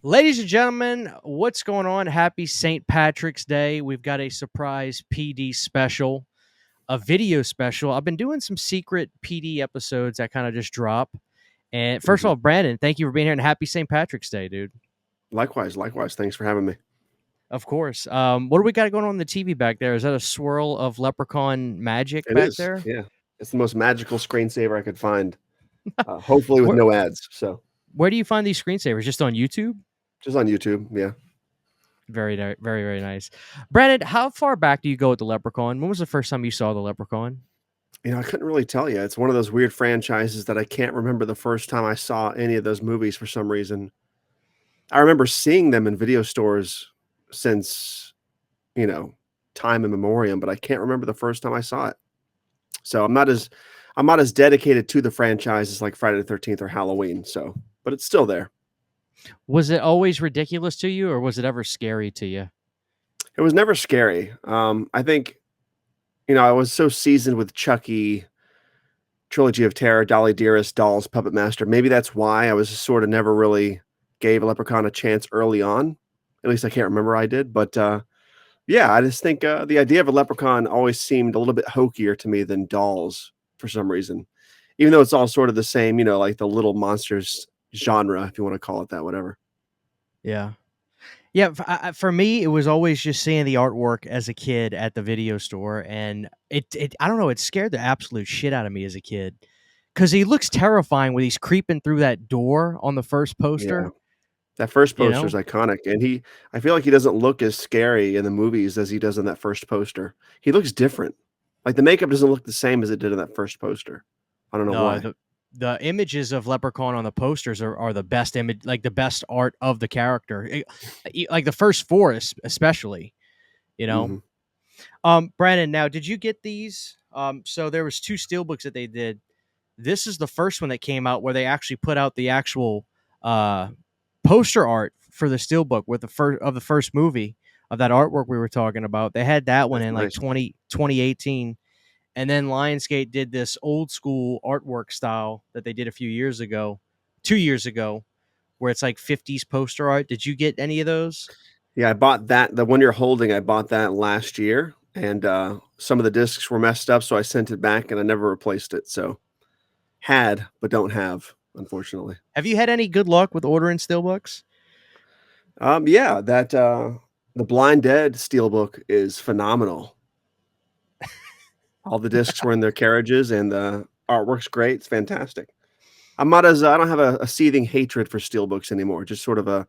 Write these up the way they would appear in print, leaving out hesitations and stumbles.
Ladies and gentlemen, what's going on? Happy St. Patrick's Day. We've got a surprise PD special, a video special. I've been doing some secret PD episodes that kind of just drop. And first of Mhm. all, Brandon, thank you for being here and happy St. Patrick's Day, dude. Likewise, likewise. Thanks for having me. Of course. What do we got going on the TV back there? Is that a swirl of leprechaun magic It back is, there? yeah. It's the most magical screensaver I could find. Hopefully with Where no ads. So where do you find these screensavers? Just on YouTube? just on YouTube. Yeah. Very nice. Brandon, how far back do you go with the leprechaun? When was the first time you saw the leprechaun? I couldn't really tell you. It's one of those weird franchises that I can't remember the first time I saw any of those movies for some reason. I remember seeing them in video stores since, you know, time immemorial, but I can't remember the first time I saw it. So I'm not as dedicated to the franchise as like Friday the 13th or Halloween. So, but it's still there. Was it always ridiculous to you, or was it ever scary to you? It was never scary. I think I was so seasoned with Chucky, Trilogy of Terror, Dolly Dearest, Dolls, Puppet Master. Maybe that's why I was sort of never really gave Leprechaun a chance early on. At least I can't remember I did. But yeah, I just think the idea of a Leprechaun always seemed a little bit hokier to me than Dolls for some reason. Even though it's all sort of the same, like the little monsters genre, if you want to call it that, whatever. Yeah. Yeah, for me, it was always just seeing the artwork as a kid at the video store, and it I don't know, it scared the absolute shit out of me as a kid because he looks terrifying when he's creeping through that door on the first Yeah. poster. That first You poster is know, iconic, and I feel like he doesn't look as scary in the movies as he does in that first poster. He looks different. Like, the makeup doesn't look the same as it did in that first poster. I don't know the why. the the images of Leprechaun on the posters are the best image, like the best art of the character, like the first four, especially. You know, Mhm. Brandon. Now, did you get these? So there was two steelbooks that they did. This is the first one that came out where they actually put out the actual uh, poster art for the steelbook with the first movie of that artwork we were talking about. They had that one That's in like nice. 2018, and then Lionsgate did this old school artwork style that they did a few years ago, 2 years ago, where it's like 50s poster art. Did you get any of those? Yeah, I bought that the one you're holding, I bought that last year, and, some of the discs were messed up, so I sent it back, and I never replaced it, so had, but don't have, unfortunately. Have you had any good luck with ordering steelbooks? Yeah, the Blind Dead steelbook is phenomenal. All the discs were in their carriages, and the artwork's great, it's fantastic. I don't have a seething hatred for steelbooks anymore, just sort of a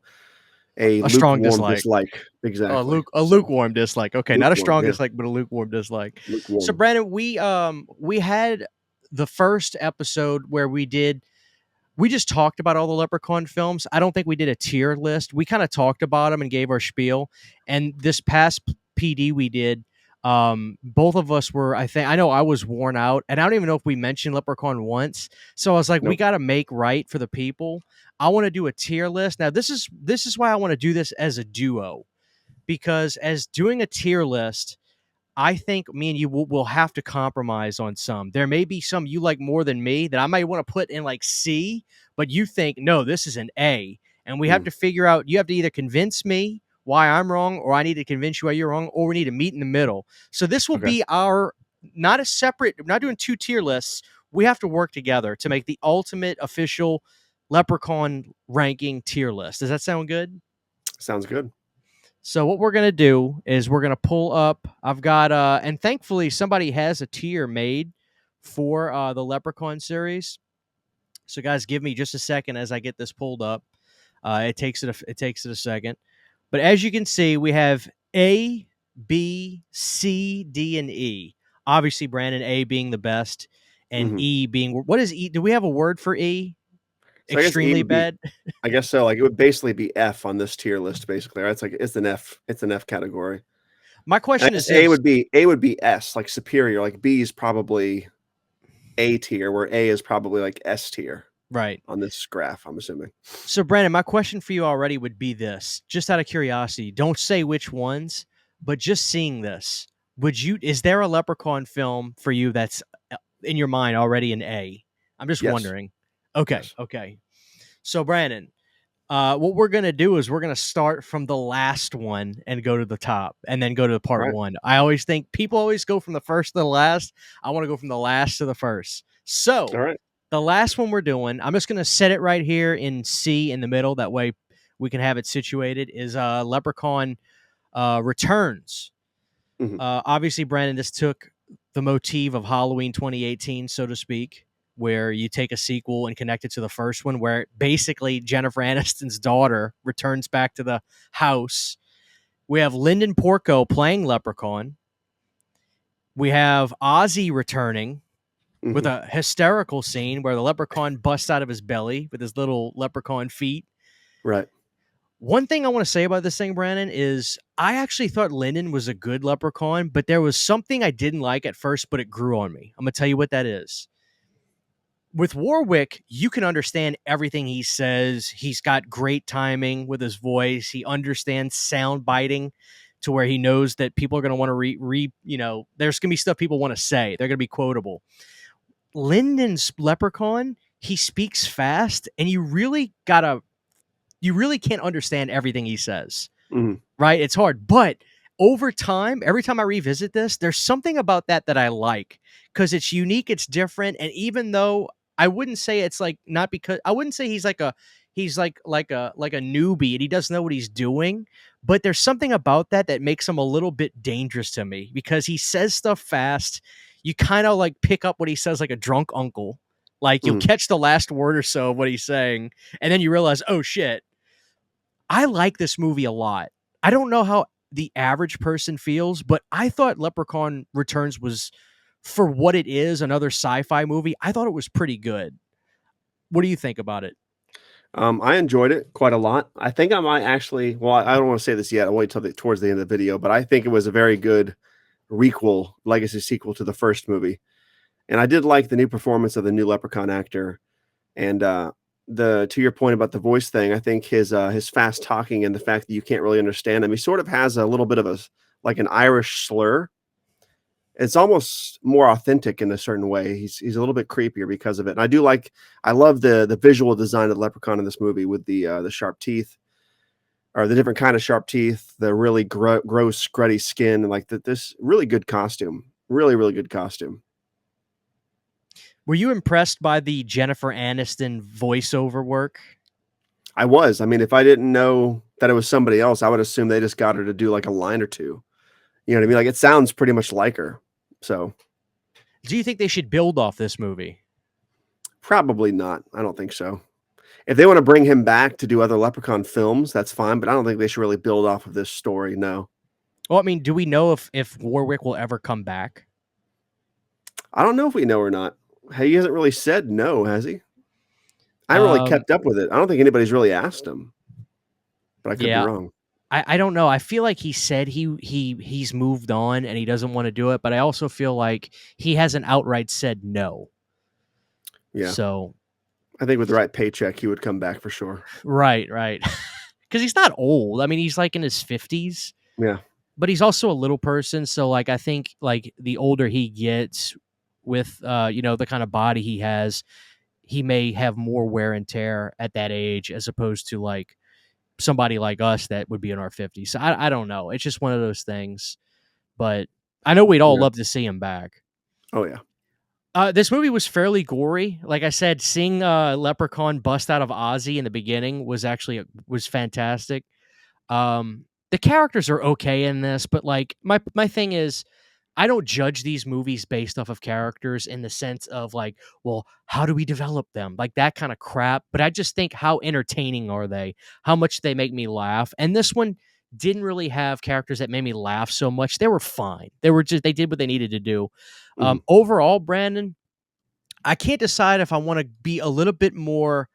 A strong lukewarm dislike. dislike. Exactly. A So, lukewarm dislike. Okay, not a lukewarm, strong yeah, dislike, but a lukewarm dislike. So lukewarm. Brandon, we had the first episode where we just talked about all the Leprechaun films. I don't think we did a tier list. We kind of talked about them and gave our spiel. And this past PD we did, both of us were, I know I was worn out, and I don't even know if we mentioned Leprechaun once. So I was like, we Nope. got to make right for the people. I want to do a tier list. Now this is why I want to do this as a duo, because as doing a tier list, I think me and you will have to compromise on some. There may be some you like more than me that I might want to put in like C, but you think, no, this is an A. And we have Mm, to figure out, you have to either convince me why I'm wrong, or I need to convince you why you're wrong, or we need to meet in the middle. So this will okay. be our, not a separate, we're not doing two tier lists. We have to work together to make the ultimate official Leprechaun ranking tier list. Does that sound good? Sounds good. So what we're gonna do is we're gonna pull up. I've got and thankfully somebody has a tier made for the Leprechaun series. So guys, give me just a second as I get this pulled up. It takes it a second. But as you can see, we have A, B, C, D, and E. Obviously, Brandon, A being the best, and Mhm. E being, what is E? Do we have a word for E? So I guess E Extremely would be bad. I guess so, like, it would basically be F on this tier list, basically, right? It's an F category. My And I question is guess A this: would be A would be S, like superior, like B is probably A tier, where A is probably like S tier right? on this graph, I'm assuming. So, Brandon, my question for you already would be this, just out of curiosity. Don't say which ones, but just seeing this, is there a Leprechaun film for you that's in your mind already an A? I'm just Yes, wondering. Okay, yes. okay. So, Brandon, What we're gonna do is we're gonna start from the last one and go to the top, and then go to All part right. one. I always think people always go from the first to the last. I want to go from the last to the first. All So right. the last one we're doing, I'm just gonna set it right here in C in the middle. That way we can have it situated. Is Leprechaun Returns. Mhm. Obviously, Brandon, this took the motif of Halloween 2018, so to speak, where you take a sequel and connect it to the first one, where basically Jennifer Aniston's daughter returns back to the house. We have Lyndon Porco playing Leprechaun. We have Ozzy returning with Mhm. a hysterical scene where the leprechaun busts out of his belly with his little leprechaun feet. Right. One thing I want to say about this thing, Brandon, is I actually thought Lyndon was a good leprechaun, but there was something I didn't like at first, but it grew on me. I'm going to tell you what that is. With Warwick, you can understand everything he says. He's got great timing with his voice. He understands sound biting to where he knows that people are going to want to there's going to be stuff people want to say. They're going to be quotable. Lyndon's leprechaun, he speaks fast, and you really can't understand everything he says, Mhm. right? It's hard. But over time, every time I revisit this, there's something about that I like because it's unique, it's different. And even though I wouldn't say it's like not because I wouldn't say he's like a newbie and he doesn't know what he's doing, but there's something about that makes him a little bit dangerous to me because he says stuff fast. You kind of like pick up what he says like a drunk uncle. Like you'll Mhm. catch the last word or so of what he's saying, and then you realize, oh shit, I like this movie a lot. I don't know how the average person feels, but I thought Leprechaun Returns was, for what it is, another sci-fi movie. I thought it was pretty good. What do you think about it? I enjoyed it quite a lot. I think I might actually. Well, I don't want to say this yet. I'll wait till towards the end of the video. But I think it was a very good requel, legacy sequel to the first movie. And I did like the new performance of the new Leprechaun actor. And the to your point about the voice thing, I think his fast talking and the fact that you can't really understand him, he sort of has a little bit of like an Irish slur. It's almost more authentic in a certain way. He's a little bit creepier because of it. And I love the visual design of the leprechaun in this movie with the sharp teeth or the different kind of sharp teeth, the really gross, grutty skin, and like this really good costume. Really, really good costume. Were you impressed by the Jennifer Aniston voiceover work? I was. I mean, if I didn't know that it was somebody else, I would assume they just got her to do like a line or two. You know what I mean? Like it sounds pretty much like her. So Do you think they should build off this movie? probably not. I don't think so. If they want to bring him back to do other Leprechaun films, that's fine, but I don't think they should really build off of this story, no. Well, I mean, do we know if Warwick will ever come back? I don't know if we know or not. He hasn't really said no, has he? I haven't really Um, kept up with it. I don't think anybody's really asked him, but I could be yeah, wrong. I don't know. I feel like he said he's moved on and he doesn't want to do it, but I also feel like he hasn't outright said no. Yeah. So I think with the right paycheck, he would come back for sure. right, right. Because he's not old. I mean, he's like in his 50s, Yeah. but he's also a little person. So like I think like the older he gets with the kind of body he has, he may have more wear and tear at that age as opposed to like somebody like us that would be in our 50s. So I don't know. It's just one of those things. But I know we'd all Yeah. love to see him back. Oh, yeah. This movie was fairly gory. Like I said, seeing Leprechaun bust out of Ozzy in the beginning was fantastic. The characters are okay in this, but like my thing is, I don't judge these movies based off of characters in the sense of like, well, how do we develop them? Like that kind of crap. But I just think how entertaining are they? How much they make me laugh? And this one didn't really have characters that made me laugh so much. They were fine. They did what they needed to do. Mhm. Overall, Brandon, I can't decide if I want to be a little bit more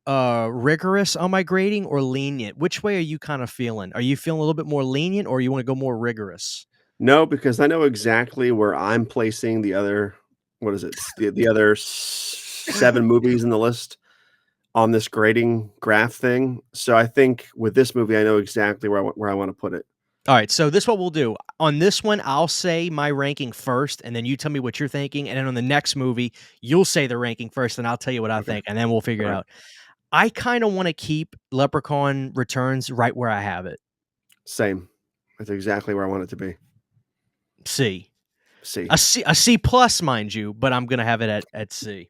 rigorous on my grading or lenient. Which way are you kind of feeling? Are you feeling a little bit more lenient or you want to go more rigorous? No, because I know exactly where I'm placing the other what is it? The other 7 movies in the list on this grading graph thing. So I think with this movie, I know exactly where I wanna put it. All right, so this is what we'll do. On this one, I'll say my ranking first, and then you tell me what you're thinking. And then on the next movie, you'll say the ranking first, and I'll tell you what I Okay. think, and then we'll figure it Alright. out. I kind of want to keep Leprechaun Returns right where I have it. Same. That's exactly where I want it to be. C. C. A C plus, mind you, but I'm gonna have it at C.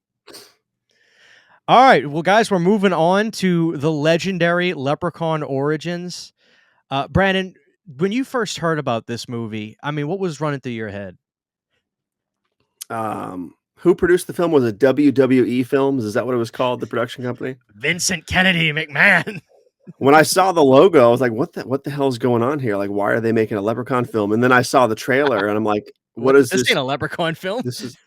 All right, well, guys, we're moving on to the legendary Leprechaun Origins. Brandon, when you first heard about this movie, I mean, what was running through your head? Who produced the film? Was it WWE Films? Is that what it was called? The production company? Vincent Kennedy McMahon. When I saw the logo, I was like, what the hell is going on here? Like, why are they making a Leprechaun film? And then I saw the trailer and I'm like, what is This this? ain't a Leprechaun film. This is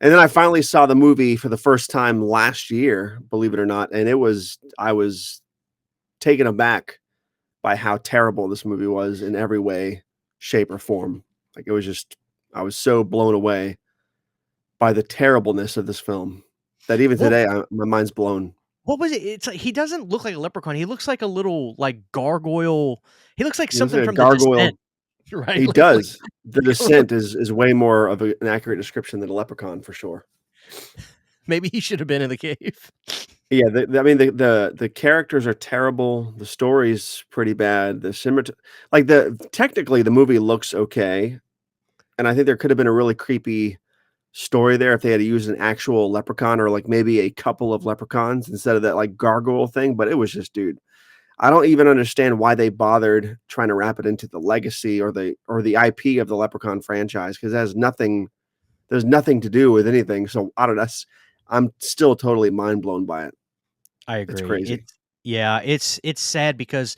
And then I finally saw the movie for the first time last year, believe it or not, and I was taken aback by how terrible this movie was in every way, shape, or form. Like it was just I was so blown away by the terribleness of this film that even What today my mind's blown. what was it? It's like he doesn't look like a leprechaun. He looks like a little like gargoyle. He looks like He looks something like a from The Descent, gargoyle. right? He Like does. The Descent is way more of an accurate description than a leprechaun for sure. maybe he should have been in the cave. Yeah, I mean the characters are terrible. The story's pretty bad. The cinemat like the technically the movie looks okay, and I think there could have been a really creepy story there if they had used an actual leprechaun or like maybe a couple of leprechauns instead of that like gargoyle thing. But it was just, dude, I don't even understand why they bothered trying to wrap it into the legacy or the IP of the Leprechaun franchise because it has nothing. There's nothing to do with anything. So I don't know. I'm still totally mind blown by it. I It's agree. crazy. It's sad because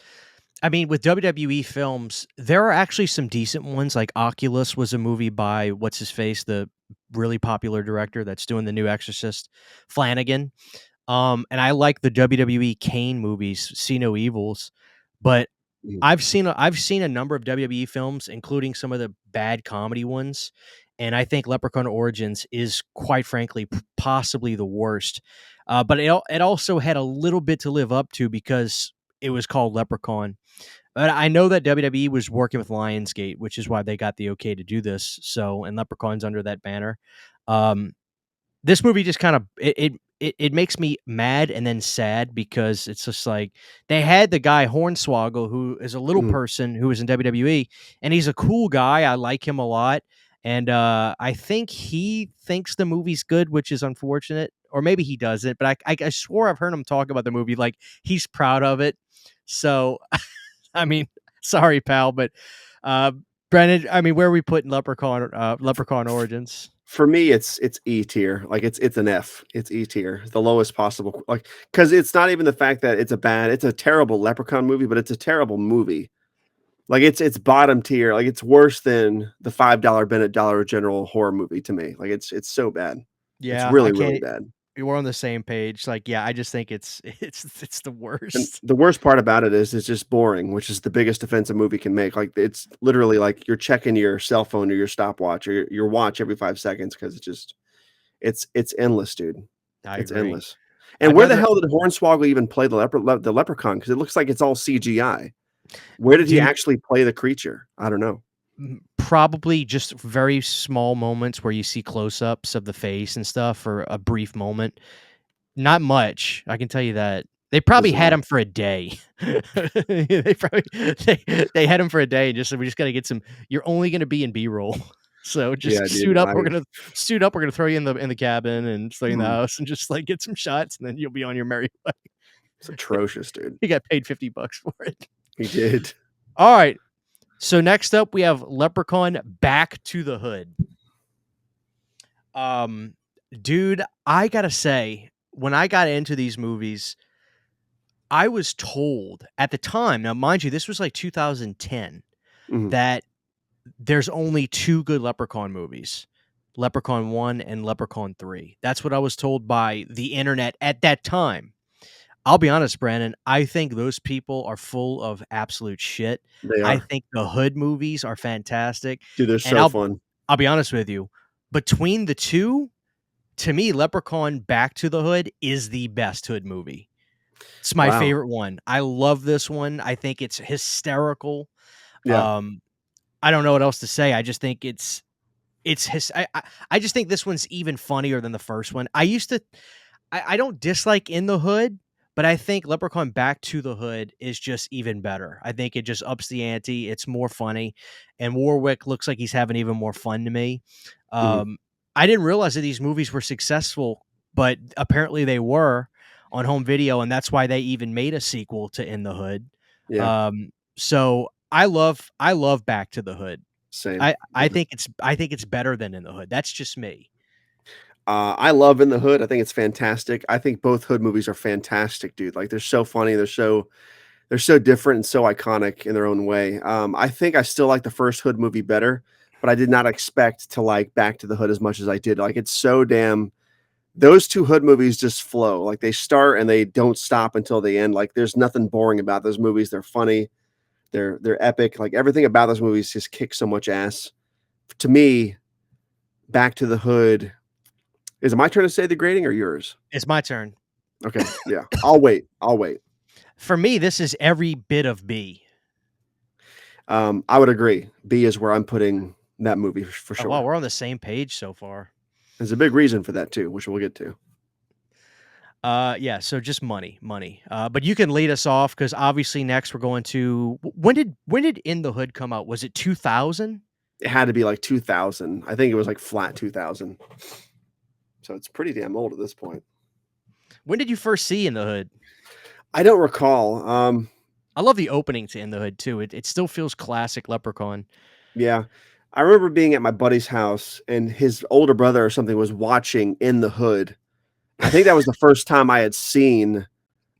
I mean, with WWE films, there are actually some decent ones. Like Oculus was a movie by what's his face, the really popular director that's doing the new Exorcist, Flanagan. And I like the WWE Kane movies, See No Evils, but Mhm. I've seen a number of WWE films, including some of the bad comedy ones, and I think Leprechaun Origins is quite frankly possibly the worst. But it also had a little bit to live up to because it was called Leprechaun. But I know that WWE was working with Lionsgate, which is why they got the okay to do this. So, and Leprechaun's under that banner. Um, this movie just kind of it makes me mad and then sad because it's just like they had the guy Hornswoggle, who is a little Mhm. person who was in WWE, and he's a cool guy. I like him a lot, and I think he thinks the movie's good, which is unfortunate, or maybe he doesn't. But I swore I've heard him talk about the movie like he's proud of it. So I mean, sorry, pal, but uh, Brennan, I mean, where are we putting Leprechaun Origins? For me, it's E tier. Like it's an F. It's E tier, the lowest possible. Like because it's not even the fact that it's a terrible Leprechaun movie, but it's a terrible movie. Like it's bottom tier. Like it's worse than the $5 Bennett Dollar General horror movie to me. Like it's so bad. It's Yeah, I really really can't. bad. We're on the same page. Like, yeah, I just think it's the And worst. the worst part about it is it's just boring, which is the biggest offense a movie can make. Like it's literally like you're checking your cell phone or your stopwatch or your watch every 5 seconds because it's endless, dude. I It's agree. endless. And I'd where the rather hell did Hornswoggle even play the leprechaun? Because it looks like it's all CGI. Where did he dude actually play the creature? I don't know. probably just very small moments where you see close-ups of the face and stuff for a brief moment. Not much, I can tell you that. They probably had Bizarre. him for a day. They probably they had him for a day and just said, "We just gotta get some you're only gonna be in B-roll. So Yeah, just dude. suit up. We're gonna throw you in the cabin and throw you in the house and just, like, get some shots, and then you'll be on your merry way." It's atrocious, dude. He got paid $50 for it. He did. Alright, so next up, we have Leprechaun Back to the Hood. Um, dude, I gotta say, when I got into these movies, I was told at the time, now mind you, this was like 2010, Mhm. that there's only 2 good Leprechaun movies, Leprechaun 1 and Leprechaun 3. That's what I was told by the internet at that time. I'll be honest, Brandon, I think those people are full of absolute shit. They I are. think the Hood movies are fantastic, Dude, they're and so fun. I'll be honest with you, between the 2, to me, Leprechaun Back to the Hood is the best Hood movie. It's my Wow. favorite one. I love this one. I think it's hysterical. Yeah. Um, I don't know what else to say. I just think it's his I just think this one's even funnier than the first one. I don't dislike In the Hood, But I think Leprechaun Back to the Hood is just even better. I think it just ups the ante. It's more funny, and Warwick looks like he's having even more fun to me. Mhm. Um, I didn't realize that these movies were successful, but apparently they were on home video, and that's why they even made a sequel to In the Hood. Yeah, So I love Back to the Hood. same. I think it's better than In the Hood. That's just me. I love In the Hood. I think it's fantastic. I think both Hood movies are fantastic, dude. Like they're so funny. They're so different and so iconic in their own way. I think I still like the first Hood movie better, but I did not expect to like Back to the Hood as much as I did. Like it's so damn. Those two Hood movies just flow. Like they start and they don't stop until the end. Like there's nothing boring about those movies. They're funny. They're epic. Like everything about those movies just kicks so much ass. To me, Back to the Hood. Is it my turn to say the grading or yours? It's my turn. Okay, yeah. I'll wait. I'll wait. For me, this is every bit of B. I would agree. B is where I'm putting that movie for Oh wow, sure. we're on the same page so far. There's a big reason for that too, which we'll get to. Yeah, so just money. But you can lead us off because obviously next we're going to when did In the Hood come out? Was it 2000? It had to be like 2000. I think it was like flat 2000. So it's pretty damn old at this point. When did you first see In the Hood? I don't recall. I love the opening to In the Hood too. It still feels classic Leprechaun. Yeah. I remember being at my buddy's house and his older brother or something was watching In the Hood. I think that was the first time I had seen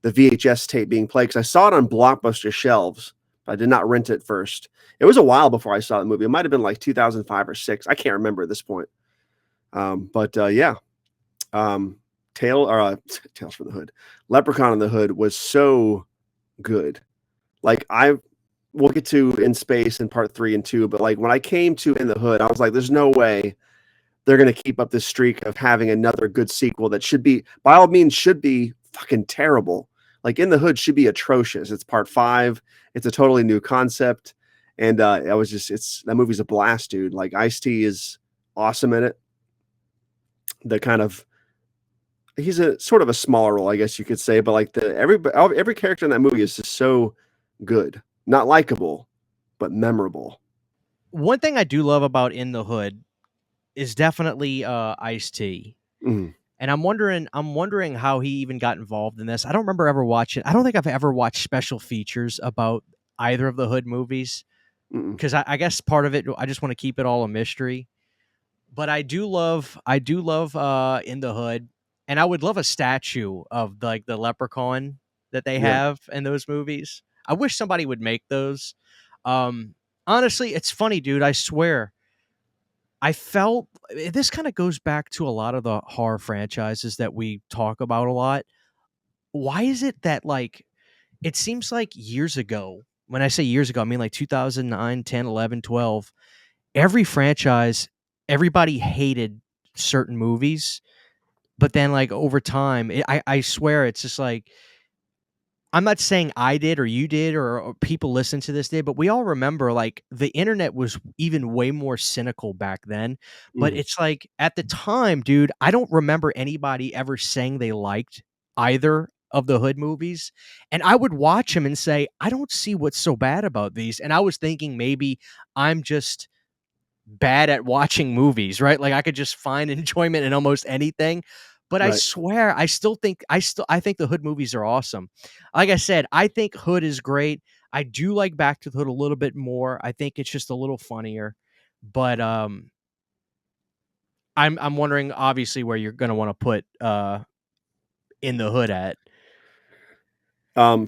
the VHS tape being played because I saw it on Blockbuster shelves. But I did not rent it first. It was a while before I saw the movie. It might have been like 2005 or six. I can't remember at this point. But yeah, Tales from the Hood, Leprechaun in the Hood was so good. Like we'll get to In Space in part 3 and 2, but like when I came to In the Hood, I was like, there's no way they're gonna keep up this streak of having another good sequel that should be, by all means, should be fucking terrible. Like In the Hood should be atrocious. It's part 5. It's a totally new concept, and that movie's a blast, dude. Like Ice-T is awesome in it. The kind of he's a sort of a smaller role, I guess you could say, but like every character in that movie is just so good, not likable, but memorable. One thing I do love about In the Hood is definitely Ice-T. Mhm. And I'm wondering how he even got involved in this. I don't remember ever watching. I don't think I've ever watched special features about either of the Hood movies Mm-mm. because I guess part of it I just want to keep it all a mystery. But I do love In the Hood, and I would love a statue of like the leprechaun that they Yeah. have in those movies. I wish somebody would make those. Um, Honestly, it's funny, dude. I swear, I felt this kind of goes back to a lot of the horror franchises that we talk about a lot. Why is it that like it seems like years ago? When I say years ago, I mean like 2009, 10, 11, 12. Every franchise, everybody hated certain movies, but then like over time, I swear it's just like I'm not saying I did or you did or people listen to this did, but we all remember like the internet was even way more cynical back then. But Mhm. it's like at the time, dude, I don't remember anybody ever saying they liked either of the Hood movies. And I would watch them and say, I don't see what's so bad about these. And I was thinking maybe I'm just bad at watching movies, right? Like I could just find enjoyment in almost anything. But I Right. swear, I think the Hood movies are awesome. Like I said, I think Hood is great. I do like Back to the Hood a little bit more. I think it's just a little funnier. But I'm wondering obviously where you're gonna want to put In the Hood at.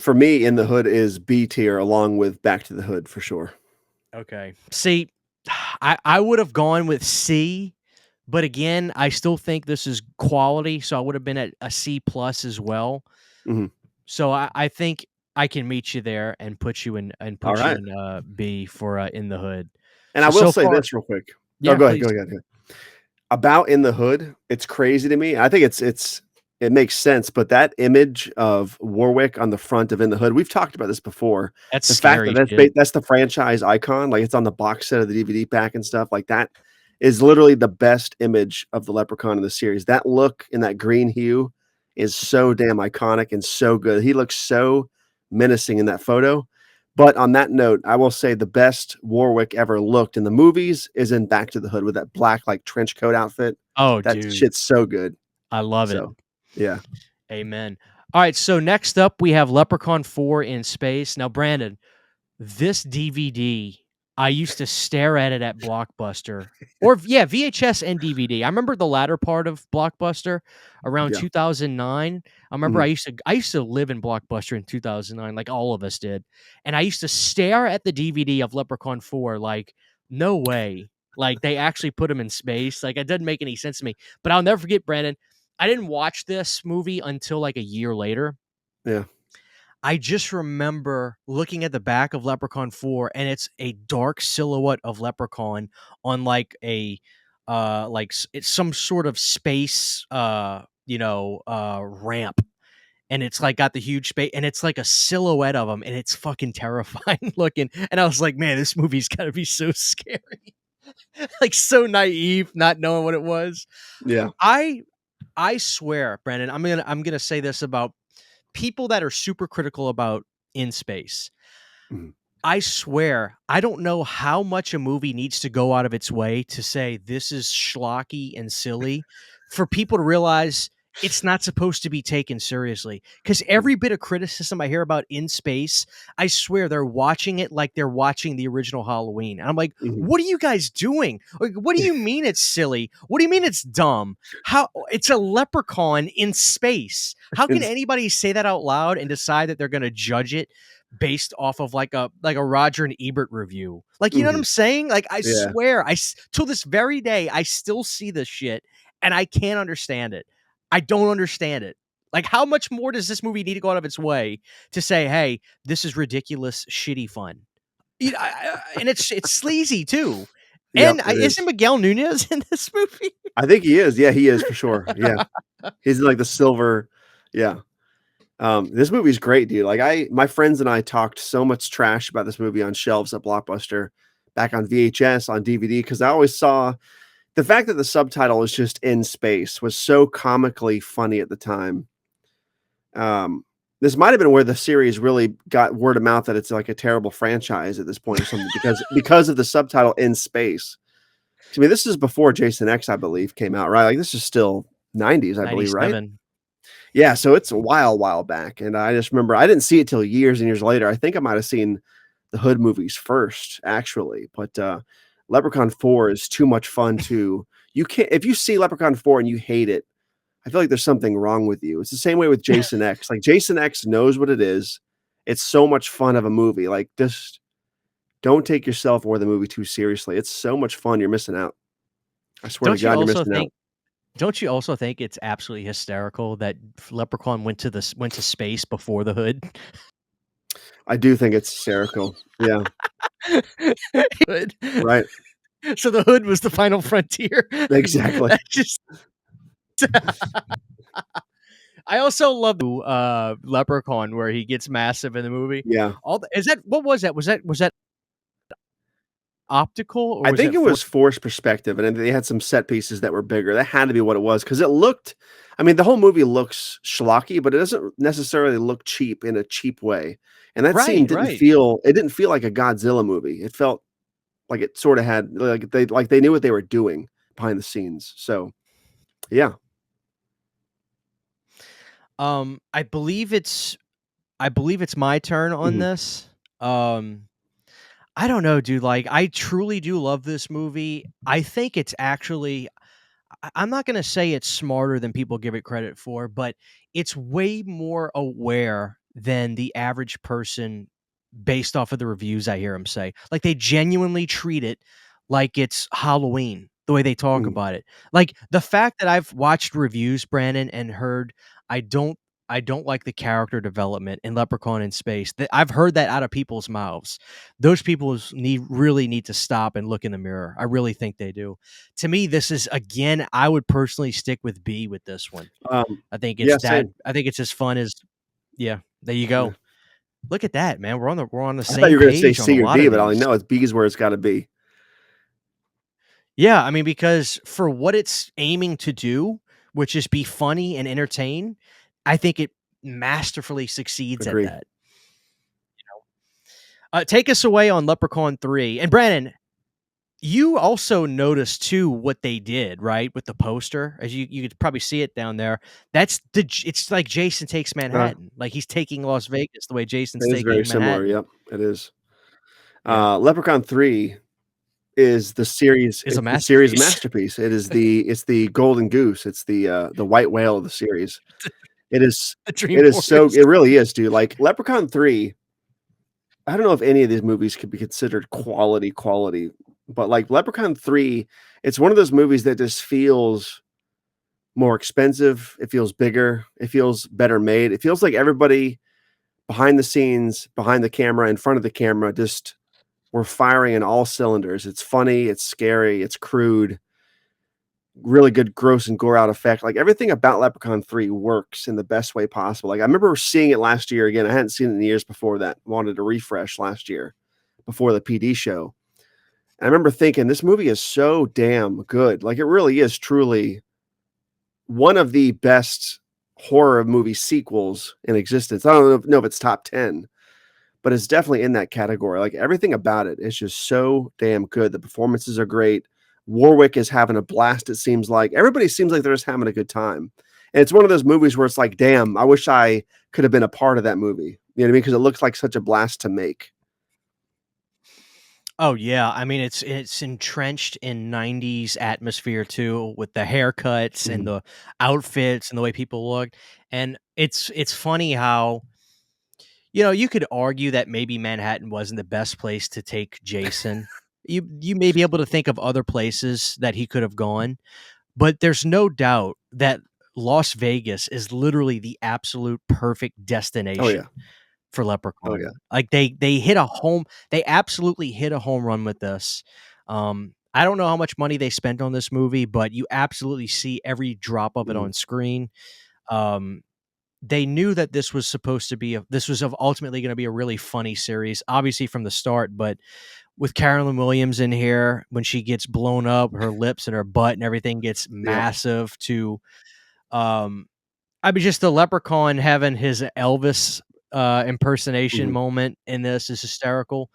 For me, In the Hood is B tier along with Back to the Hood for sure. Okay. See, I would have gone with C, but again, I still think this is quality, so I would have been at a C plus as well. Mhm. So I think I can meet you there and All put you right. in B for In the Hood. And I So will so say far, this real quick. Oh, yeah, go ahead. Go please. ahead. Go ahead. About In the Hood, it's crazy to me. I think it makes sense, but that image of Warwick on the front of In the Hood, we've talked about this before. That's The fact that scary shit. that's the franchise icon, like it's on the box set of the DVD pack and stuff like that, is literally the best image of the Leprechaun in the series. That look in that green hue is so damn iconic and so good. He looks so menacing in that photo. But on that note, I will say the best Warwick ever looked in the movies is in Back to the Hood with that black, like, trench coat outfit. Oh, That dude, shit's so good. I love it. So, yeah. Amen. All right, so next up we have Leprechaun 4 in space. Now, Brandon, this DVD, I used to stare at it at Blockbuster or yeah, VHS and DVD. I remember the latter part of Blockbuster around Yeah. 2009. I remember Mhm. I used to live in Blockbuster in 2009 like all of us did. And I used to stare at the DVD of Leprechaun 4 like no way. Like they actually put him in space. Like it doesn't make any sense to me. But I'll never forget, Brandon. I didn't watch this movie until like a year later. Yeah. I just remember looking at the back of Leprechaun 4 and it's a dark silhouette of Leprechaun on like a it's some sort of space ramp, and it's like got the huge space and it's like a silhouette of him and it's fucking terrifying looking, and I was like, man, this movie's got to be so scary. Like so naive not knowing what it was. Yeah. I I swear, Brandon, I'm going to say this about people that are super critical about In Space. Mhm. I swear, I don't know how much a movie needs to go out of its way to say this is schlocky and silly for people to realize it's not supposed to be taken seriously. Because Mhm. every bit of criticism I hear about In Space, I swear they're watching it like they're watching the original Halloween. And I'm like, Mhm. what are you guys doing? Like, what do you mean it's silly? What do you mean it's dumb? How it's a leprechaun in space. How can It's anybody say that out loud and decide that they're going to judge it based off of like a Roger and Ebert review? Like, you know what Mhm. I'm saying? Like, I Yeah. swear, till this very day, I still see this shit and I can't understand it. I don't understand it. Like, how much more does this movie need to go out of its way to say, "Hey, this is ridiculous, shitty fun"? And it's sleazy too. Yep, And it isn't is. Miguel Nunez in this movie? I think he is. Yeah, he is for sure. Yeah. He's like the silver. Yeah. This movie's great, dude. Like my friends and I talked so much trash about this movie on shelves at Blockbuster, back on VHS, on DVD, because I always saw the fact that the subtitle was just "In Space" was so comically funny at the time. This might have been where the series really got word of mouth that it's like a terrible franchise at this point or something, because of the subtitle "In Space." I mean, this is before Jason X, I believe, came out, right? Like this is still 90s, I believe, right? 97. Yeah, so it's a while back, and I just remember I didn't see it till years and years later. I think I might have seen the Hood movies first, actually, but, Leprechaun 4 is too much fun to you can't if you see Leprechaun 4 and you hate it, I feel like there's something wrong with you. It's the same way with Jason X. Like, Jason X knows what it is. It's so much fun of a movie. Like, just don't take yourself or the movie too seriously. It's so much fun, you're missing out. I swear to Don't you God, you're also missing out. think Don't you also think it's absolutely hysterical that Leprechaun went to space before the Hood? I do think it's hysterical. Yeah, Hood. right. So the Hood was the final frontier. Exactly. That just I also love the Leprechaun where he gets massive in the movie. Yeah. All the, is that what was that? Was that optical or I was think that it for was forced perspective, and then they had some set pieces that were bigger. That had to be what it was because it looked I mean, the whole movie looks schlocky, but it doesn't necessarily look cheap in a cheap way, and that scene right, right. didn't feel like a Godzilla movie. It felt like it sorta had like they knew what they were doing behind the scenes. So, yeah. I believe it's my turn on Mhm, this. Um I don't know, dude. Like, I truly do love this movie. I think it's actually I'm not gonna say it's smarter than people give it credit for, but it's way more aware than the average person based off of the reviews I hear them say. Like, they genuinely treat it like it's Halloween, the way they talk mhm. about it. Like, the fact that I've watched reviews, Brandon, and heard I don't I don't like the character development in Leprechaun in Space. That I've heard that out of people's mouths. Those people really need to stop and look in the mirror. I really think they do. To me, this is again, I would personally stick with B with this one. Yeah, same. I think it's as fun as yeah, there you Yeah. go. Look at that, man. We're on the I thought same you were gonna say page on a C or lot D, of but I these. know it's B is where it's gotta be. Yeah, I mean, because for what it's aiming to do, which is be funny and entertain, I think it masterfully succeeds at Agree. that. Take us away on Leprechaun 3. And Brandon, you also noticed too what they did, right? With the poster, as you could probably see it down there. It's like Jason Takes Uh, Manhattan. Like he's taking Las Vegas the way Jason's it is very taking similar. Manhattan. Yep, it is. Yeah. Leprechaun 3 is the series Is a it's the series masterpiece. masterpiece. It's the golden goose. It's the white whale of the series. It is The it is so Dreamforce. it really is, dude. Like Leprechaun 3, I don't know if any of these movies could be considered quality, but like Leprechaun 3, it's one of those movies that just feels more expensive. It feels bigger. It feels better made. It feels like everybody behind the scenes, behind the camera, in front of the camera, just were firing in all cylinders. It's funny, it's scary, it's crude, really good gross and gore out effect. Like everything about Leprechaun 3 works in the best way possible. Like I remember seeing it last year again. I hadn't seen it in the years before that. Wanted to refresh last year before the PD show. And I remember thinking this movie is so damn good. Like it really is truly one of the best horror movie sequels in existence. I don't know if it's top 10, but it's definitely in that category. Like everything about it is just so damn good. The performances are great. Warwick is having a blast. It seems like everybody seems like they're just having a good time. And it's one of those movies where it's like, damn, I wish I could have been a part of that movie. You know what I mean? Because it looks like such a blast to make. Oh yeah, I mean it's entrenched in '90s atmosphere too, with the haircuts and Mhm. the outfits and the way people looked. And it's funny how you could argue that maybe Manhattan wasn't the best place to take Jason. You may be able to think of other places that he could have gone, but there's no doubt that Las Vegas is literally the absolute perfect Oh yeah. destination for Oh yeah. Leprechaun. Like they absolutely hit a home run with this. I don't know how much money they spent on this movie, but you absolutely see every drop of it Mhm. on screen. Um, they knew that this was ultimately going to be a really funny series, obviously from the start, but with Carolyn Williams in here, when she gets blown up, her lips and her butt and everything gets Yep. massive to um I mean, just the Leprechaun having his Elvis impersonation Mhm. moment in this is hysterical.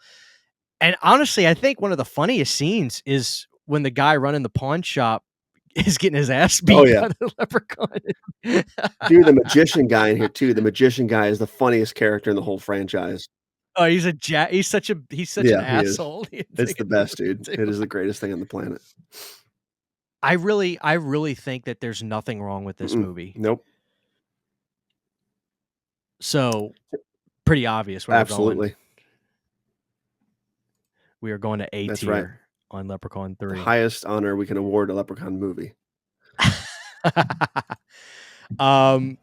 And honestly, I think one of the funniest scenes is when the guy running the pawn shop is getting his ass Oh beat yeah. by the Leprechaun. Dude, the magician guy in here too. The magician guy is the funniest character in the whole franchise. Oh, he's such an Yeah, he is. asshole. It's the best, dude. Too. It is the greatest thing on the planet. I really think that there's nothing wrong with this Mm-mm. movie. Nope. So pretty obvious where we're going. Absolutely. We are going to A That's right. tier on Leprechaun The 3. highest honor we can award a Leprechaun movie. um,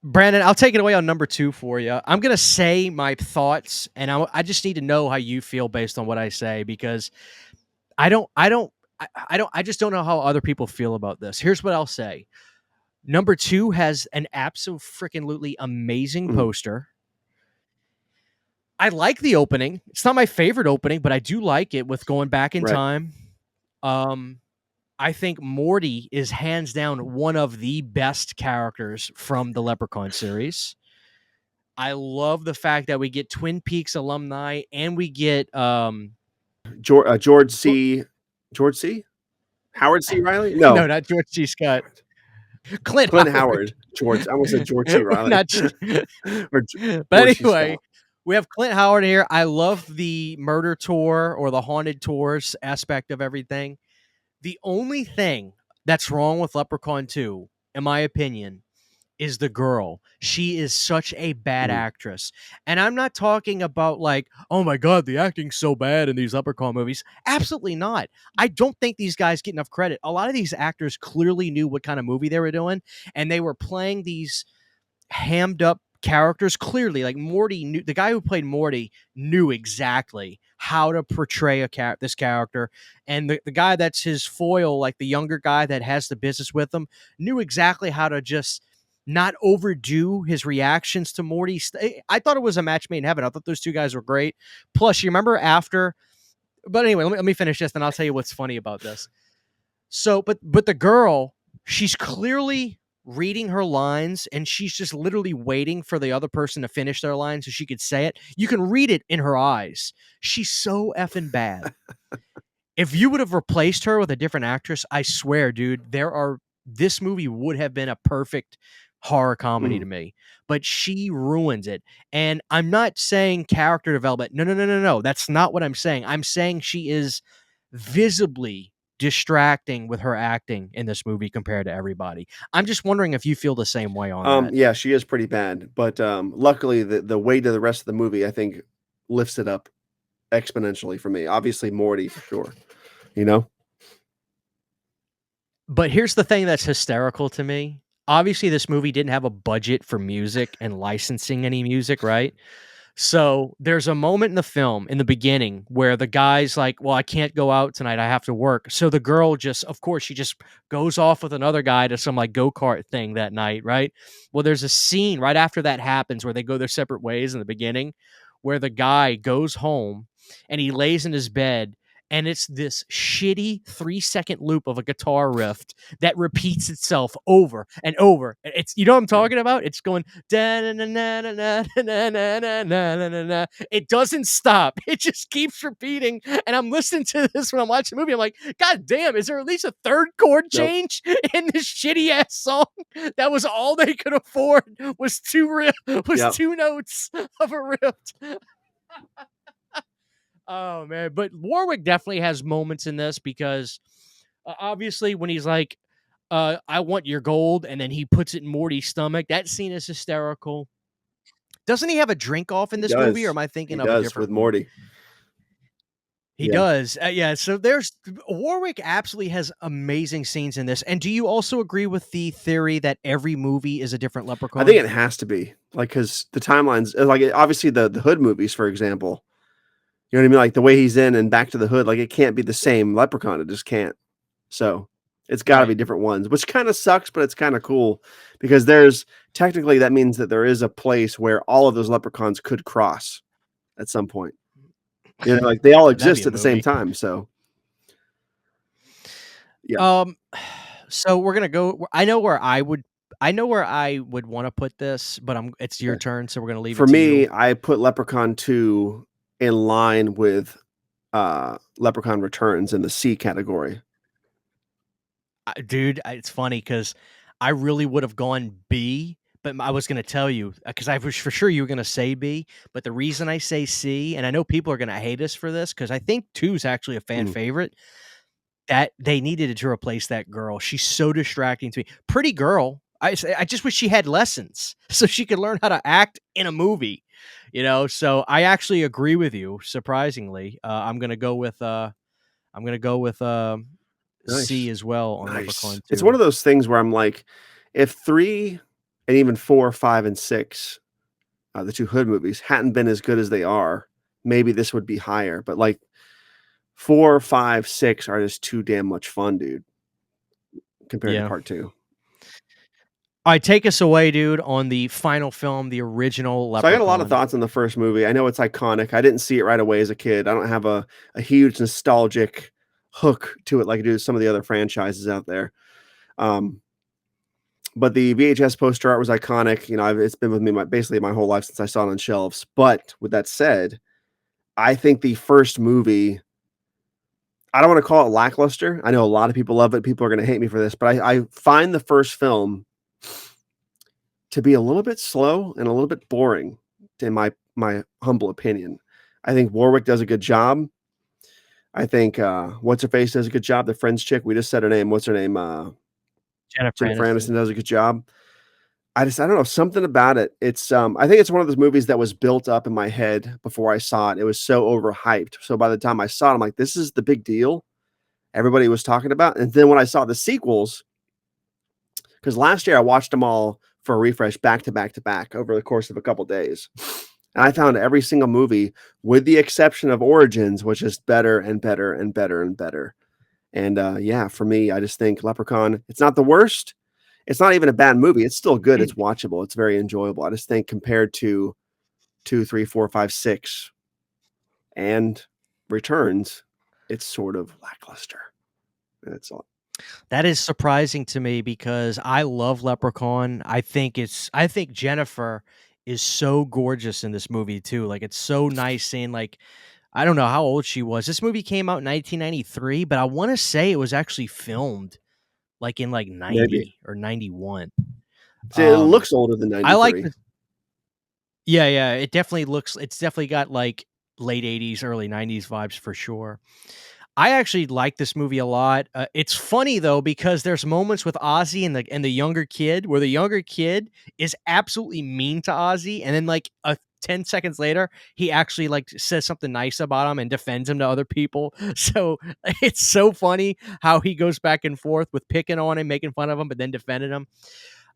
Brandon, I'll take it away on number 2 for you. I'm gonna say my thoughts, and I just need to know how you feel based on what I say because I don't, I don't, I just don't know how other people feel about this. Here's what I'll say: number 2 has an absolute freaking amazing Mhm. poster. I like the opening. It's not my favorite opening, but I do like it with going back in Right. time. Um, I think Morty is hands down one of the best characters from the Leprechaun series. I love the fact that we get Twin Peaks alumni and we get George Geor C. George C. Howard C. Riley? No, no, not George C. Scott. Clint Clint Howard. Howard. George. I almost said George C. Riley Not or but George C. anyway, Scott. we have Clint Howard here. I love the murder tour or the haunted tours aspect of everything. The only thing that's wrong with Leprechaun 2, in my opinion, is the girl. She is such a bad Mhm. actress. And I'm not talking about like, oh my God, the acting's so bad in these Leprechaun movies. Absolutely not. I don't think these guys get enough credit. A lot of these actors clearly knew what kind of movie they were doing, and they were playing these hammed up characters clearly. Like Morty knew, the guy who played Morty knew exactly how to portray this character, and the guy that's his foil, like the younger guy that has the business with him, knew exactly how to just not overdo his reactions to Morty. I thought it was a match made in heaven. I thought those two guys were great. Plus, you remember after, but anyway, let me finish this, and I'll tell you what's funny about this. So, but the girl, she's clearly reading her lines, and she's just literally waiting for the other person to finish their line so she could say it. You can read it in her eyes. She's so effing bad. If you would have replaced her with a different actress, I swear, dude, this movie would have been a perfect horror comedy to Mhm. me. But she ruins it. And I'm not saying character development. No, no, no, no, no. That's not what I'm saying. I'm saying she is visibly distracting with her acting in this movie compared to everybody. I'm just wondering if you feel the same way on that. Yeah, she is pretty bad, but, luckily, the weight of the rest of the movie, I think, lifts it up exponentially for me. Obviously, Morty for sure, you know? But here's the thing that's hysterical to me. Obviously, this movie didn't have a budget for music and licensing any music, right? So there's a moment in the film in the beginning where the guy's like, "Well, I can't go out tonight. I have to work." So the girl just, of course, she just goes off with another guy to some like go-kart thing that night, right? Well, there's a scene right after that happens where they go their separate ways in the beginning, where the guy goes home and he lays in his bed, and it's this shitty 3-second loop of a guitar riff that repeats itself over and over. It's, you know what I'm Yeah. talking about? It's going da na na na na na na na na na na na. It doesn't stop. It just keeps repeating. And I'm listening to this when I'm watching the movie. I'm like, God damn, is there at least a third chord Nope. change in this shitty ass song? That was all they could afford was Yep. two notes of a riff. Oh man, but Warwick definitely has moments in this because obviously when he's like, "I want your gold," and then he puts it in Morty's stomach. That scene is hysterical. Doesn't he have a drink off in He this movie, or does. am I He thinking of a does with different movie? Morty. He Yeah. does. Yeah. So there's Warwick absolutely has amazing scenes in this. And do you also agree with the theory that every movie is a different I think Leprechaun? it has to be, like, because the timelines obviously, the Hood movies, for example, you know what I mean? Like, the way he's in Back to the Hood, like, it can't be the same Leprechaun, it just can't. So, it's gotta be Right. different ones, which kinda sucks, but it's kinda cool because there's technically, that means that there is a place where all of those leprechauns could cross at some point. You know, like, they all That'd be exist a at the same movie. time, so yeah. Um, so we're gonna go. I know where I would want to put this, but it's your Okay. turn, so we're gonna leave For it to you. me, I put Leprechaun 2 in line with, Leprechaun Returns in the C category. Dude, it's funny because I really would have gone B, but I was gonna tell you because I was for sure you were gonna say B. But the reason I say C, and I know people are gonna hate us for this because I think two is actually a fan Mhm. favorite. That they needed to replace that girl. She's so distracting to me. Pretty girl. I just wish she had lessons so she could learn how to act in a movie, you know? So I actually agree with you, surprisingly. I'm gonna go with, C Nice. as well on Nice. Leprechaun It's one 2. of those things where I'm like, if 3 and even 4, 5, and 6, the 2 Hood movies, hadn't been as good as they are, maybe this would be higher, but, like, 4, 5, 6 are just too damn much fun, dude, compared to Yeah. part 2. Alright, take us away, dude, on the final film, the original So I got a lot of Leprechaun. thoughts on the first movie. I know it's iconic. I didn't see it right away as a kid. I don't have a huge nostalgic hook to it like I do some of the other franchises out there. Um, but the VHS poster art was iconic. You know, it's been with me basically my whole life since I saw it on shelves. But with that said, I think the first movie, I don't want to call it lackluster. I know a lot of people love it. People are going to hate me for this, but I find the first film to be a little bit slow and a little bit boring, in my humble opinion. I think Warwick does a good job. I think what's her face does a good job. The Friends chick, we just said her name. What's her name? Jennifer Jennifer Aniston. Aniston does a good job. I don't know, something about it. It's I think it's one of those movies that was built up in my head before I saw it. It was so overhyped. So by the time I saw it, I'm like, this is the big deal everybody was talking about. And then when I saw the sequels, because last year I watched them all for a refresh back to back to back over the course of a couple days. And I found every single movie, with the exception of Origins, was just better and better and better and better. And yeah, for me, I just think Leprechaun, it's not the worst. It's not even a bad movie. It's still good. It's watchable. It's very enjoyable. I just think compared to 2, 3, 4, 5, 6, and Returns, it's sort of lackluster. That's all. That is surprising to me because I love Leprechaun. I think Jennifer is so gorgeous in this movie too. Like it's so nice seeing like I don't know how old she was. This movie came out in 1993, but I want to say it was actually filmed like in like Maybe. 90 or 91. See, it Um looks older than I like 93. the Yeah, yeah, it definitely looks it's definitely got like late 80s, early 90s vibes for sure. I actually like this movie a lot. It's funny though because there's moments with Ozzy and the younger kid where the younger kid is absolutely mean to Ozzy, and then like 10 seconds later, he actually like says something nice about him and defends him to other people. So it's so funny how he goes back and forth with picking on him, making fun of him, but then defending him.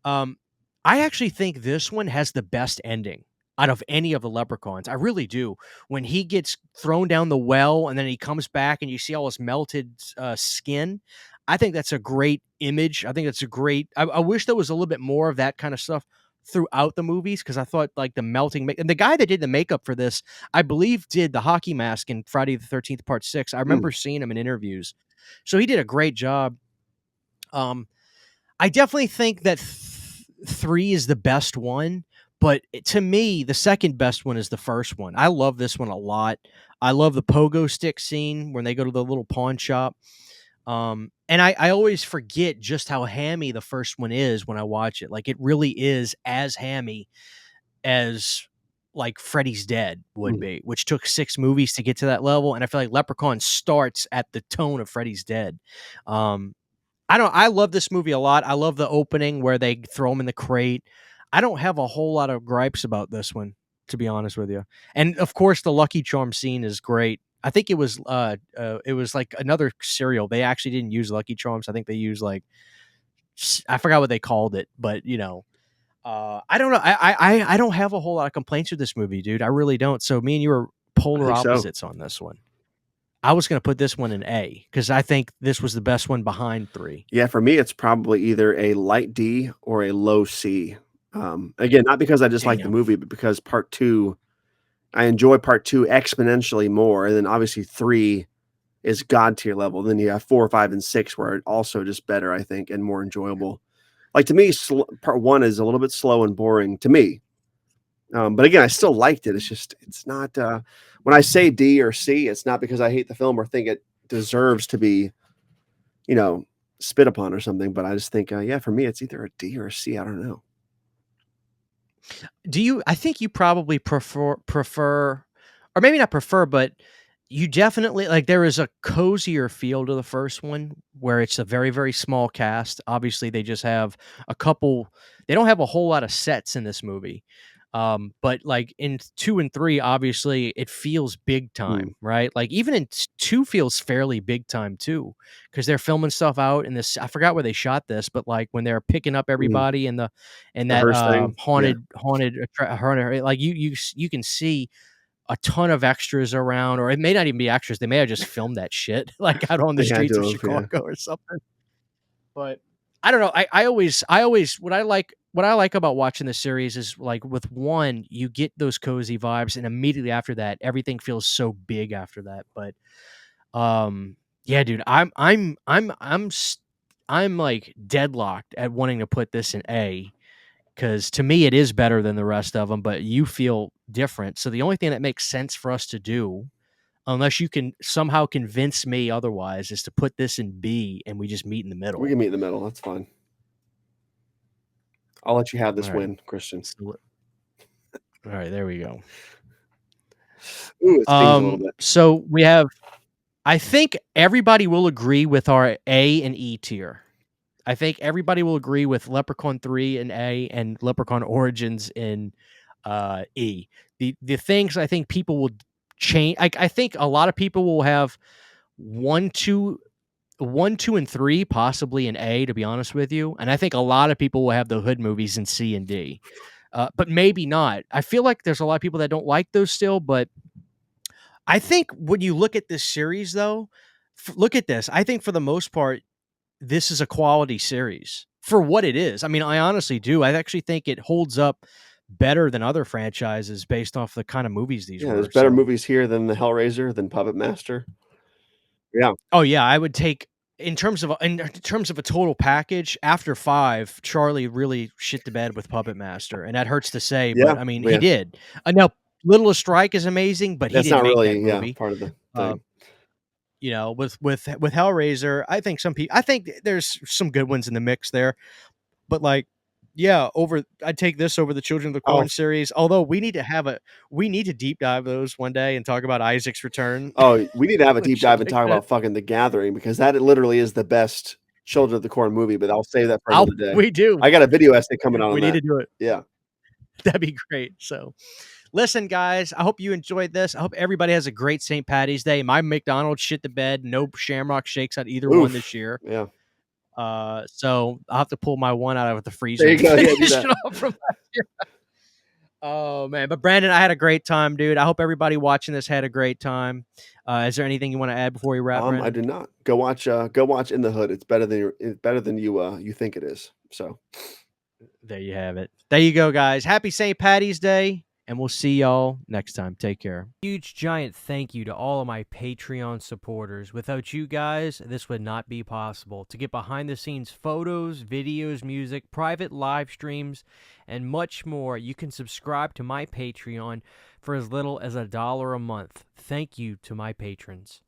Um, I actually think this one has the best ending out of any of the Leprechauns. I really do. When he gets thrown down the well and then he comes back and you see all his melted skin, I think that's a great image. I think that's a great. I wish there was a little bit more of that kind of stuff throughout the movies because I thought like the melting and the guy that did the makeup for this, I believe, did the hockey mask in Friday the 13th Part 6. I Mm, remember seeing him in interviews, so he did a great job. Um, I definitely think that 3 is the best one, but to me, the second best one is the first one. I love this one a lot. I love the pogo stick scene when they go to the little pawn shop. And I always forget just how hammy the first one is when I watch it. Like it really is as hammy as like Freddy's Dead would mm. be, which took 6 movies to get to that level. And I feel like Leprechaun starts at the tone of Freddy's Dead. Um, I love this movie a lot. I love the opening where they throw him in the crate. I don't have a whole lot of gripes about this one, to be honest with you. And of course, the Lucky Charm scene is great. I think it was like another cereal. They actually didn't use Lucky Charms. I think they used like I forgot what they called it, but you know, I don't know. I don't have a whole lot of complaints with this movie, dude. I really don't. So me and you are I polar think so. opposites on this one. I was going to put this one in A because I think this was the best one behind 3. Yeah, for me, it's probably either a light D or a low C. Again, not because I dislike the Damn. movie, but because part 2 I enjoy part 2 exponentially more, and then obviously 3 is god tier level. Then you have 4, 5, and 6 where it also just better, I think, and more enjoyable. Like, to me, part 1 is a little bit slow and boring to me. But again, I still liked it. It's just it's not, when I say D or C, it's not because I hate the film or think it deserves to be, you know, spit upon or something, but I just think, yeah, for me, it's either a D or a C. I don't know. Do you I think you probably prefer or maybe not prefer, but you definitely like there is a cozier feel to the first one where it's a very, very small cast. Obviously, they just have a couple they don't have a whole lot of sets in this movie. But like in 2 and 3, obviously it feels big Mm, time, right? Like even in 2 feels fairly big time too, because they're filming stuff out in this. I forgot where they shot this, but like when they're picking up mhm. everybody in the in The that Hearst thing? Yeah. haunted like you can see a ton of extras around, or it may not even be extras. They may have just filmed that shit like out on the They had streets of to have, yeah. Chicago or something. But I don't know. I always what I like about watching the series is like with one, you get those cozy vibes, and immediately after that, everything feels so big after that. But yeah, dude, I'm like deadlocked at wanting to put this in A because to me it is better than the rest of them, but you feel different. So the only thing that makes sense for us to do, unless you can somehow convince me otherwise, is to put this in B and we just meet in the We middle. can meet in the middle, that's fine. I'll let you have All this right. win, Christian. All right, there we go. Ooh, it stings a little bit. So we have I think everybody will agree with our A and E tier. I think everybody will agree with Leprechaun 3 in A and Leprechaun Origins in E. The things I think people will change I think a lot of people will have 1, 2 1, 2, and 3 possibly in A, to be honest with you, and I think a lot of people will have the Hood movies in C and D. But maybe not. I feel like there's a lot of people that don't like those still, but I think when you look at this series, though, look at this. I think for the most part, this is a quality series for what it is. I mean, I honestly do. I actually think it holds up better than other franchises based off the kind of movies these Yeah, there's were. better So, movies here than The Hellraiser, than Puppet Master. Yeah. oh yeah, I would take. in terms of a total package, after 5, Charlie really shit the bed with Puppet Master, and that hurts to say, but Yeah, I mean, he yeah. did. Now, Littlest Strike is amazing, but he That's didn't not make that really, yeah, movie. part of the Uh, thing. with Hellraiser, I think there's some good ones in the mix there, but, like, yeah, I'd take this over the Children of the Oh, Corn series, although we need to deep dive those one day and talk about Isaac's return oh, we need to have a and deep shit dive and like talk that. about fucking The Gathering because that literally is the best Children of the Corn movie, but I'll save that for I'll another day. We do. I got a video essay coming out on We need that. to do it. Yeah. That'd be great. So, listen, guys, I hope you enjoyed this. I hope everybody has a great St. Patty's Day. My McDonald's shit the bed. No Shamrock Shakes on either one this Oof. year. Yeah. So I'll have to pull my one out of the There freezer you to go. Yeah, do finish that. it off from last year. Oh man, but Brandon, I had a great time, dude. I hope everybody watching this had a great time. Is there anything you want to add before we wrap, I Brandon? did not. Go watch In the Hood. It's better than you think it is. So There you have it. There you go, guys. Happy St. Patty's Day, and we'll see y'all next time. Take care. Huge, giant thank you to all of my Patreon supporters. Without you guys, this would not be possible. To get behind the scenes photos, videos, music, private live streams, and much more, you can subscribe to my Patreon for as little as $1 a month. Thank you to my patrons.